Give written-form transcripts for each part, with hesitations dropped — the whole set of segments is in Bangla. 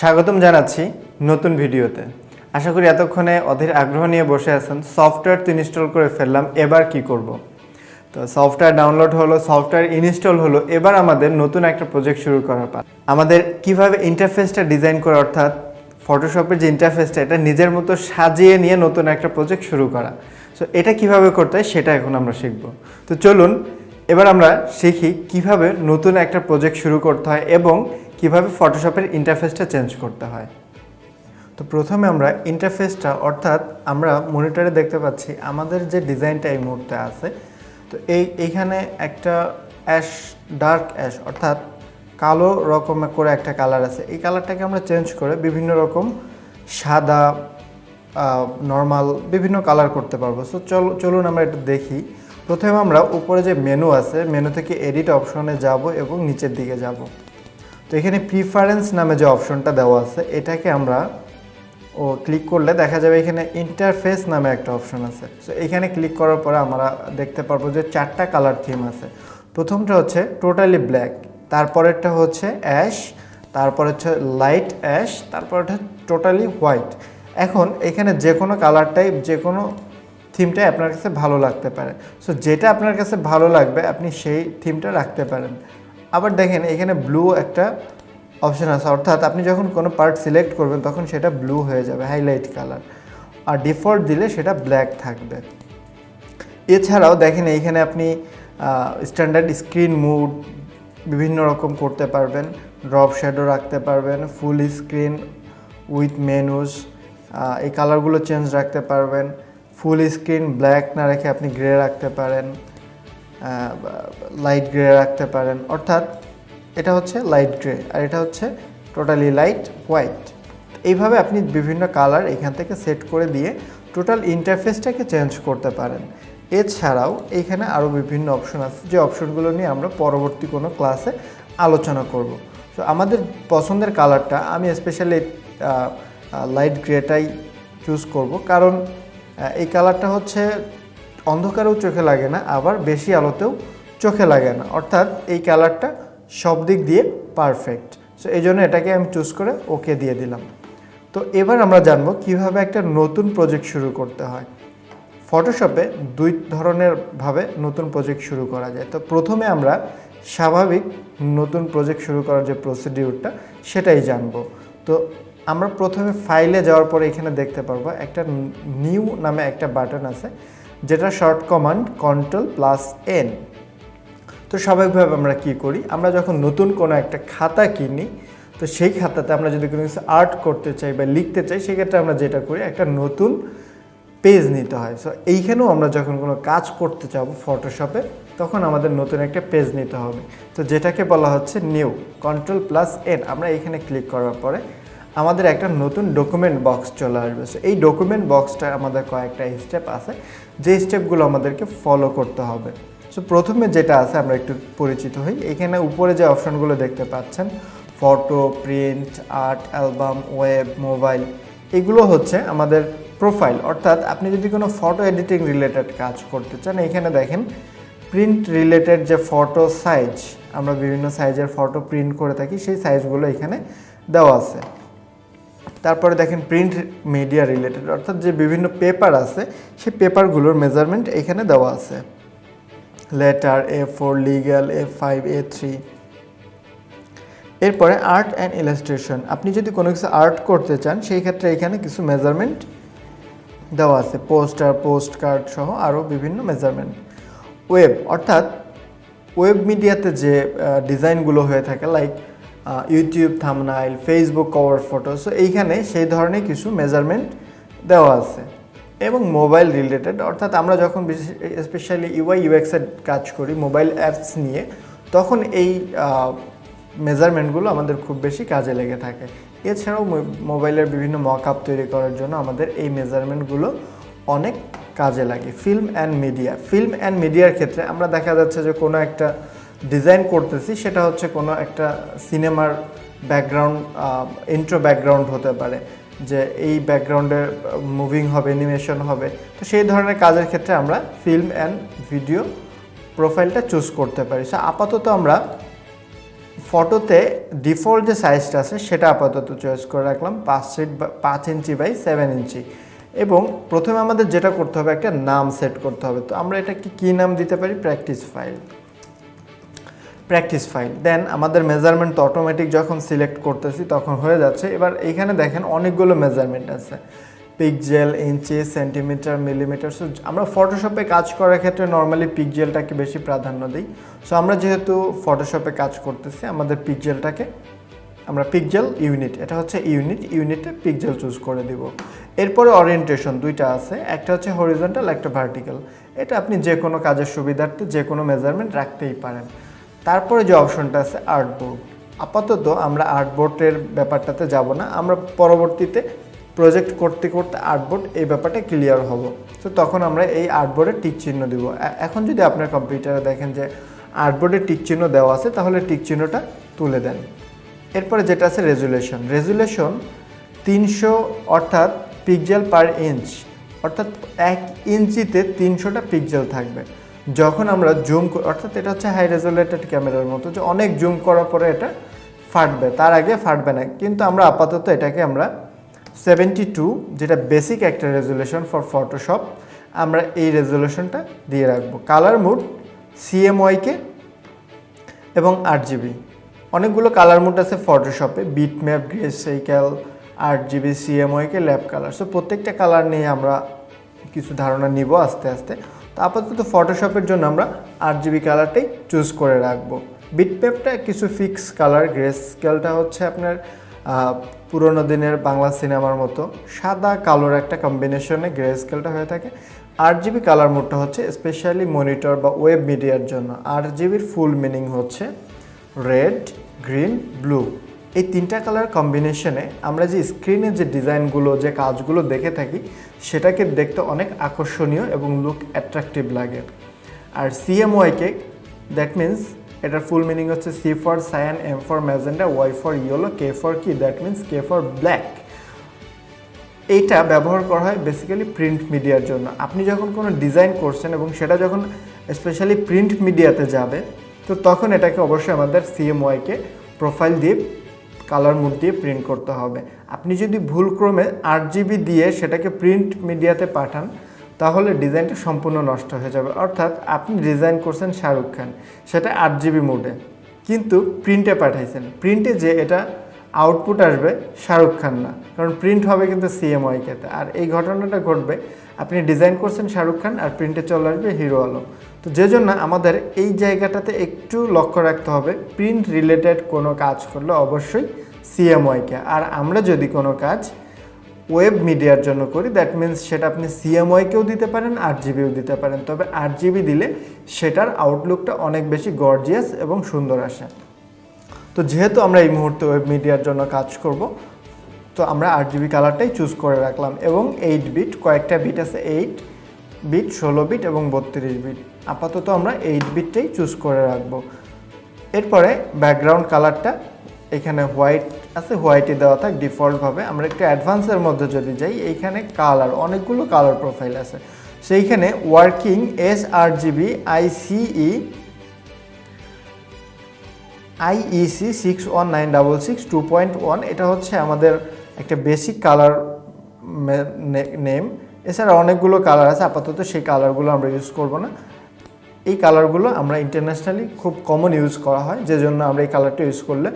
স্বাগতম জানাচ্ছি নতুন ভিডিওতে। আশা করি এতক্ষণে অধীর আগ্রহ নিয়ে বসে আছেন। সফটওয়্যার তো ইনস্টল করে ফেললাম, এবার কি করব। তো সফটওয়্যার ডাউনলোড হলো, সফটওয়্যার ইনস্টল হলো, এবার আমাদের নতুন একটা প্রজেক্ট শুরু করার পালা। আমাদের কিভাবে ইন্টারফেসটা ডিজাইন করা, অর্থাৎ ফটোশপের যে ইন্টারফেসটা এটা নিজের মতো সাজিয়ে নিয়ে নতুন একটা প্রজেক্ট শুরু করা। সো এটা কিভাবে করতে হয় সেটা এখন আমরা শিখব। তো চলুন এবার আমরা শিখি কিভাবে নতুন একটা প্রজেক্ট শুরু করতে হয় এবং কিভাবে ফটোশপের ইন্টারফেসটা চেঞ্জ করতে হয়। তো প্রথমে আমরা ইন্টারফেসটা, অর্থাৎ আমরা মনিটরে দেখতে পাচ্ছি আমাদের যে ডিজাইনটা এই মুহূর্তে আছে। তো এইখানে একটা ডার্ক অ্যাশ অর্থাৎ কালো রকম করে একটা কালার আছে। এই কালারটাকে আমরা চেঞ্জ করে বিভিন্ন রকম সাদা, নর্মাল বিভিন্ন কালার করতে পারবো। সো চলুন আমরা এটা দেখি। প্রথমে আমরা উপরে যে মেনু আছে, মেনু থেকে এডিট অপশনে যাব এবং নিচের দিকে যাব। তো এখানে প্রিফারেন্স নামে যে অপশনটা দেওয়া আছে এটাকে আমরা ক্লিক করলে দেখা যাবে এখানে ইন্টারফেস নামে একটা অপশন আছে। সো এখানে ক্লিক করার পরে আমরা দেখতে পারবো যে 4টা কালার থিম আছে। প্রথমটা হচ্ছে টোটালি ব্ল্যাক, তারপরেরটা হচ্ছে অ্যাশ, তারপর হচ্ছে লাইট অ্যাশ, তারপরটা টোটালি হোয়াইট। এখন এখানে যে কোনো কালারটাই, যে কোনো থিমটাই আপনার কাছে ভালো লাগতে পারে। সো যেটা আপনার কাছে ভালো লাগবে আপনি সেই থিমটা রাখতে পারেন। আবার দেখেন এখানে ব্লু একটা অপশন আছে, অর্থাৎ আপনি যখন কোনো পার্ট সিলেক্ট করবেন তখন সেটা ব্লু হয়ে যাবে, হাইলাইট কালার। আর ডিফল্ট দিলে সেটা ব্ল্যাক থাকবে। এছাড়াও দেখেন এইখানে আপনি স্ট্যান্ডার্ড স্ক্রিন মুড বিভিন্ন রকম করতে পারবেন, ড্রপ শ্যাডো রাখতে পারবেন, ফুল স্ক্রিন উইথ মেনুজ, এই কালারগুলো চেঞ্জ রাখতে পারবেন। ফুল স্ক্রিন ব্ল্যাক না রেখে আপনি গ্রে রাখতে পারেন, লাইট গ্রে রাখতে পারেন, অর্থাৎ এটা হচ্ছে লাইট গ্রে আর এটা হচ্ছে টোটালি লাইট হোয়াইট। এইভাবে আপনি বিভিন্ন কালার এখান থেকে সেট করে দিয়ে টোটাল ইন্টারফেসটাকে চেঞ্জ করতে পারেন। এছাড়াও এইখানে আরও বিভিন্ন অপশন আছে, যে অপশনগুলো নিয়ে আমরা পরবর্তী কোনো ক্লাসে আলোচনা করব। তো আমাদের পছন্দের কালারটা আমি স্পেশালি লাইট গ্রেটাই চুজ করব, কারণ এই কালারটা হচ্ছে অন্ধকারেও চোখে লাগে না, আবার বেশি আলোতেও চোখে লাগে না, অর্থাৎ এই কালারটা সব দিক দিয়ে পারফেক্ট। সো এই জন্য এটাকে আমি চুজ করে ওকে দিয়ে দিলাম। তো এবার আমরা জানবো কিভাবে একটা নতুন প্রজেক্ট শুরু করতে হয়। ফটোশপে দুই ধরনের ভাবে নতুন প্রজেক্ট শুরু করা যায়। তো প্রথমে আমরা স্বাভাবিক নতুন প্রজেক্ট শুরু করার যে প্রসিডিউরটা সেটাই জানবো। তো আমরা প্রথমে ফাইলে যাওয়ার পরে এখানে দেখতে পারবো একটা নিউ নামে একটা বাটন আছে, যেটা শর্ট কমান্ড Ctrl+N। তো স্বাভাবিকভাবে আমরা কি করি, আমরা যখন নতুন কোনো একটা খাতা কিনি তো সেই খাতাতে আমরা যদি কোনো কিছু আর্ট করতে চাই বা লিখতে চাই, সেক্ষেত্রে আমরা যেটা করি একটা নতুন পেজ নিতে হয়। সো এইখানেও আমরা যখন কোনো কাজ করতে চাবো ফটোশপে তখন আমাদের নতুন একটা পেজ নিতে হবে। তো যেটাকে বলা হচ্ছে নিউ, Ctrl+N। আমরা এইখানে ক্লিক করার পরে আমাদের একটা নতুন ডকুমেন্ট বক্স চলে আসবে। সো এই ডকুমেন্ট বক্সটা আমাদের কয়েকটা স্টেপ আছে, যে স্টেপগুলো আমাদেরকে ফলো করতে হবে। সো প্রথমে যেটা আছে আমরা একটু পরিচিত হই। এখানে উপরে যে অপশনগুলো দেখতে পাচ্ছেন, photo, print, art, album, web, mobile, এগুলো হচ্ছে আমাদের প্রোফাইল। অর্থাৎ আপনি যদি কোনো ফটো এডিটিং রিলেটেড কাজ করতে চান, এখানে দেখেন প্রিন্ট রিলেটেড যে ফটো সাইজ, আমরা বিভিন্ন সাইজের ফটো প্রিন্ট করে থাকি, সেই সাইজগুলো এখানে দেওয়া আছে। তারপরে দেখেন প্রিন্ট মিডিয়া রিলেটেড, অর্থাৎ যে বিভিন্ন পেপার আছে সেই পেপারগুলোর মেজারমেন্ট এখানে দেওয়া আছে। Letter A4, legal A5, A3। এরপরে আর্ট অ্যান্ড ইলাস্ট্রেশন, আপনি যদি কোনো কিছু আর্ট করতে চান সেই ক্ষেত্রে এখানে কিছু মেজারমেন্ট দেওয়া আছে, পোস্টার, পোস্ট কার্ড সহ আরও বিভিন্ন মেজারমেন্ট। ওয়েব, অর্থাৎ ওয়েব মিডিয়াতে যে ডিজাইনগুলো হয়ে থাকে, like YouTube thumbnail, Facebook cover photo, so এইখানে সেই ধরনের কিছু মেজারমেন্ট দেওয়া আছে। এবং মোবাইল রিলেটেড, অর্থাৎ আমরা যখন স্পেশালি UI UX এর কাজ করি মোবাইল অ্যাপস নিয়ে, তখন এই মেজারমেন্টগুলো আমাদের খুব বেশি কাজে লেগে থাকে। এছাড়াও মোবাইলের বিভিন্ন মকআপ তৈরি করার জন্য আমাদের এই মেজারমেন্টগুলো অনেক কাজে লাগে। Film and media, film and মিডিয়ার ক্ষেত্রে আমরা দেখা যাচ্ছে যে কোনো একটা ডিজাইন করতেছি, সেটা হচ্ছে কোনো একটা সিনেমার ব্যাকগ্রাউন্ড, ইন্ট্রো ব্যাকগ্রাউন্ড হতে পারে, যে এই ব্যাকগ্রাউন্ডে মুভিং হবে, অ্যানিমেশন হবে। তো সেই ধরনের কাজের ক্ষেত্রে আমরা ফিল্ম অ্যান্ড ভিডিও প্রোফাইলটা চুজ করতে পারি। সো আপাতত আমরা ফটোতে ডিফল্ট যে সাইজটা আছে সেটা আপাতত চয়েস করে রাখলাম 5 ইঞ্চি বাই 7 ইঞ্চি। এবং প্রথমে আমাদের যেটা করতে হবে একটা নাম সেট করতে হবে। তো আমরা এটাকে কী নাম দিতে পারি? Practice file. দেন আমাদের মেজারমেন্ট তো অটোমেটিক যখন সিলেক্ট করতেছি তখন হয়ে যাচ্ছে। এবার এইখানে দেখেন অনেকগুলো মেজারমেন্ট আছে, পিক্সেল, ইঞ্চি, সেন্টিমিটার, মিলিমিটার। সো আমরা ফটোশপে কাজ করার ক্ষেত্রে নর্মালি পিক্সেলটাকে বেশি প্রাধান্য দিই। সো আমরা যেহেতু ফটোশপে কাজ করতেছি আমাদের পিক্সেলটাকে আমরা পিক্সেল ইউনিট, এটা হচ্ছে ইউনিটে পিক্সেল চুজ করে দিব। এরপরে ওরিয়েন্টেশন দুইটা আছে, একটা হচ্ছে হরিজন্টাল, একটা ভার্টিক্যাল। এটা আপনি যে কোনো কাজের সুবিধার্থে যে কোনো মেজারমেন্ট রাখতেই পারেন। তারপরে যে অপশনটা আছে আর্টবোর্ড। আপাতত আমরা আর্টবোর্ডের ব্যাপারটাতে যাব না, আমরা পরবর্তীতে প্রজেক্ট করতে করতে আর্টবোর্ড এই ব্যাপারটা ক্লিয়ার হব। তো তখন আমরা এই আর্টবোর্ডে টিক চিহ্ন দিব। এখন যদি আপনার কম্পিউটারে দেখেন যে আর্টবোর্ডে টিক চিহ্ন দেওয়া আছে তাহলে টিক চিহ্নটা তুলে দেন। এরপরে যেটা আছে রেজুলেশন 300 অর্থাৎ পিক্সেল পার ইঞ্চ, অর্থাৎ 1 ইঞ্চিতে 300টা পিক্সেল থাকবে। যখন আমরা জুম অর্থাৎ এটা হচ্ছে হাই রেজুলেটেড ক্যামেরার মতো যে অনেক জুম করার পরে এটা ফাটবে, তার আগে ফাটবে না। কিন্তু আমরা আপাতত এটাকে আমরা 72 যেটা বেসিক একটা রেজুলেশন ফর ফটোশপ, আমরা এই রেজুলেশনটা দিয়ে রাখবো। কালার মোড CMYK এবং 8GB। অনেকগুলো কালার মোড আছে ফটোশপে, bitmap, greyscale, 8GB, CMYK, lab colour. So প্রত্যেকটা কালার নিয়ে আমরা কিছু ধারণা নিব আস্তে আস্তে। তো আপাতত ফটোশপের জন্য আমরা 8GB কালারটাই চুজ করে রাখবো। বিটম্যাপটা কিছু ফিক্স কালার, গ্রেস্কেলটা হচ্ছে আপনার পুরোনো দিনের বাংলা সিনেমার মতো সাদা কালোর একটা কম্বিনেশনে গ্রেস্কেলটা হয়ে থাকে। 8GB কালার মোডটা হচ্ছে স্পেশালি মনিটর বা ওয়েব মিডিয়ার জন্য। 8GBর ফুল মিনিং হচ্ছে রেড, গ্রিন, ব্লু। এই তিনটা কালার কম্বিনেশনে আমরা যে স্ক্রিনে যে ডিজাইনগুলো, যে কাজগুলো দেখে থাকি সেটাকে দেখতে অনেক আকর্ষণীয় এবং লুক অ্যাট্রাকটিভ লাগে। আর CMYK দ্যাট মিন্স এটার ফুল মিনিং হচ্ছে C for cyan, M for magenta, Y for yellow, K for key, that means K for black. এইটা ব্যবহার করা হয় বেসিক্যালি প্রিন্ট মিডিয়ার জন্য। আপনি যখন কোনো ডিজাইন করছেন এবং সেটা যখন স্পেশালি প্রিন্ট মিডিয়াতে যাবে তো তখন এটাকে অবশ্যই আমাদের CMYK প্রোফাইল দিয়ে কালার মোড দিয়ে প্রিন্ট করতে হবে। আপনি যদি ভুলক্রমে 8GB দিয়ে সেটাকে প্রিন্ট মিডিয়াতে পাঠান তাহলে ডিজাইনটা সম্পূর্ণ নষ্ট হয়ে যাবে। অর্থাৎ আপনি ডিজাইন করছেন শাহরুখ খান, সেটা 8GB মোডে, কিন্তু প্রিন্টে পাঠাইছেন। প্রিন্টে যে এটা আউটপুট আসবে শাহরুখ খান না, কারণ প্রিন্ট হবে কিন্তু CMYK-তে। আর এই ঘটনাটা ঘটবে, আপনি ডিজাইন করছেন শাহরুখ খান আর প্রিন্টে চলে আসবে হিরো আলম। তো যে জন্য আমাদের এই জায়গাটাতে একটু লক্ষ্য রাখতে হবে, প্রিন্ট রিলেটেড কোনো কাজ করলে অবশ্যই CMYK। আর আমরা যদি কোনো কাজ ওয়েব মিডিয়ার জন্য করি দ্যাট মিন্স সেটা আপনি CMYKও দিতে পারেন, 8GBও দিতে পারেন। তবে 8GB দিলে সেটার আউটলুকটা অনেক বেশি গর্জিয়াস এবং সুন্দর আসে। তো যেহেতু আমরা এই মুহূর্তে ওয়েব মিডিয়ার জন্য কাজ করব তো আমরা 8GB কালারটাই চুজ করে রাখলাম। এবং 8 বিট, কয়েকটা বিট আছে, 8 বিট, 16 বিট এবং 32 বিট। আপাতত আমরা 8 বিটটাই চুজ করে রাখবো। এরপরে ব্যাকগ্রাউন্ড কালারটা এখানে হোয়াইট আছে, হোয়াইটই দেওয়া থাক ডিফল্টভাবে। আমরা একটু অ্যাডভান্সের মধ্যে যদি যাই, এইখানে কালার অনেকগুলো কালার প্রোফাইল আছে। সেইখানে ওয়ার্কিং sRGB IEC 61966 2.1 এটা হচ্ছে আমাদের একটা বেসিক কালার নেম। এছাড়া অনেকগুলো কালার আছে, আপাতত সেই কালারগুলো আমরা ইউজ করব না। এই কালারগুলো আমরা ইন্টারন্যাশনালি খুব কমন ইউজ করা হয়, যে জন্য আমরা এই কালারটা ইউজ করলে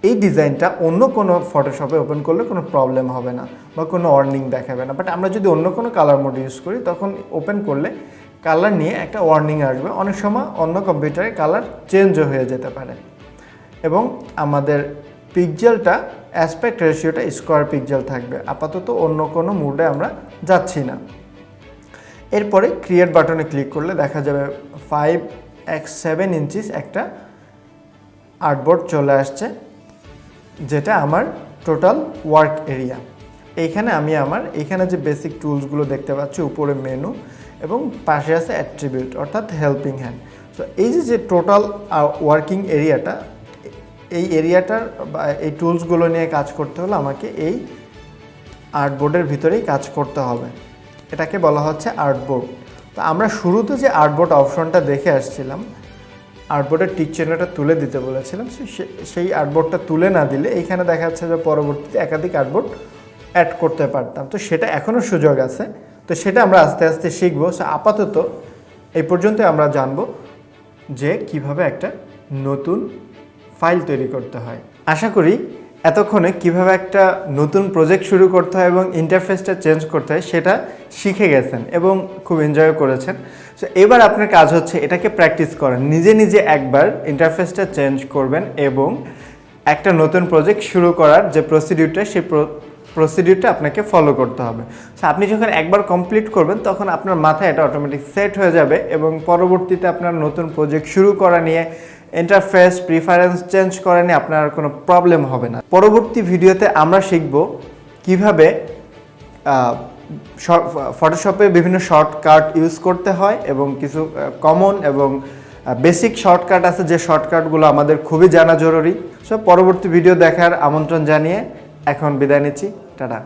এই ডিজাইনটা অন্য কোনো ফটোশপে ওপেন করলে কোনো প্রবলেম হবে না বা কোনো ওয়ার্নিং দেখাবে না। বাট আমরা যদি অন্য কোনো কালার মোড ইউজ করি তখন ওপেন করলে কালার নিয়ে একটা ওয়ার্নিং আসবে। অনেক সময় অন্য কম্পিউটারে কালার চেঞ্জও হয়ে যেতে পারে। এবং আমাদের পিক্সেলটা অ্যাসপেক্ট রেশিওটা স্কোয়ার পিক্সেল থাকবে। আপাতত অন্য কোনো মোডে আমরা যাচ্ছি না। এরপরে ক্রিয়েট বাটনে ক্লিক করলে দেখা যাবে 5x7 ইঞ্চিস একটা আর্টবোর্ড চলে আসছে, যেটা আমার টোটাল ওয়ার্ক এরিয়া। এইখানে আমি এইখানে যে বেসিক টুলসগুলো দেখতে পাচ্ছি, উপরে মেনু এবং পাশে আছে অ্যাট্রিবিউট অর্থাৎ হেল্পিং হ্যান্ড। সো এই যে টোটাল ওয়ার্কিং এরিয়াটা, এই এরিয়াটার বা এই টুলসগুলো নিয়ে কাজ করতে হলে আমাকে এই আর্টবোর্ডের ভিতরেই কাজ করতে হবে। এটাকে বলা হচ্ছে আর্টবোর্ড। তো আমরা শুরুতে যে আর্টবোর্ড অপশনটা দেখে আসছিলাম, আর্টবোর্ডের টিক চিহ্নটা তুলে দিতে বলেছিলাম। সেই আর্টবোর্ডটা তুলে না দিলে এইখানে দেখা যাচ্ছে যে পরবর্তীতে একাধিক আর্টবোর্ড অ্যাড করতে পারতাম। তো সেটা এখনও সুযোগ আছে, তো সেটা আমরা আস্তে আস্তে শিখবো। সো আপাতত এই পর্যন্ত আমরা জানবো যে কিভাবে একটা নতুন ফাইল তৈরি করতে হয়। আশা করি এতক্ষণে কিভাবে একটা নতুন প্রজেক্ট শুরু করতে হয় এবং ইন্টারফেসটা চেঞ্জ করতে হয় সেটা শিখে গেছেন এবং খুব এনজয় করেছেন। সো এবার আপনার কাজ হচ্ছে এটাকে প্র্যাকটিস করেন, নিজে নিজে একবার ইন্টারফেসটা চেঞ্জ করবেন এবং একটা নতুন প্রজেক্ট শুরু করার যে প্রসিডিউরটা সেই প্রসিডিউরটা আপনাকে ফলো করতে হবে। সো আপনি যখন একবার কমপ্লিট করবেন তখন আপনার মাথায় এটা অটোমেটিক সেট হয়ে যাবে এবং পরবর্তীতে আপনার নতুন প্রজেক্ট শুরু করা নিয়ে ইন্টারফেস প্রিফারেন্স চেঞ্জ করা নিয়ে আপনার কোনো প্রবলেম হবে না। পরবর্তী ভিডিওতে আমরা শিখব কিভাবে ফটোশপে বিভিন্ন শর্টকাট ইউজ করতে হয় এবং কিছু কমন এবং বেসিক শর্টকাট আছে যে শর্টকাটগুলো আমাদের খুবই জানা জরুরি। সো পরবর্তী ভিডিও দেখার আমন্ত্রণ জানিয়ে এখন বিদায় নিচ্ছি। টাটা।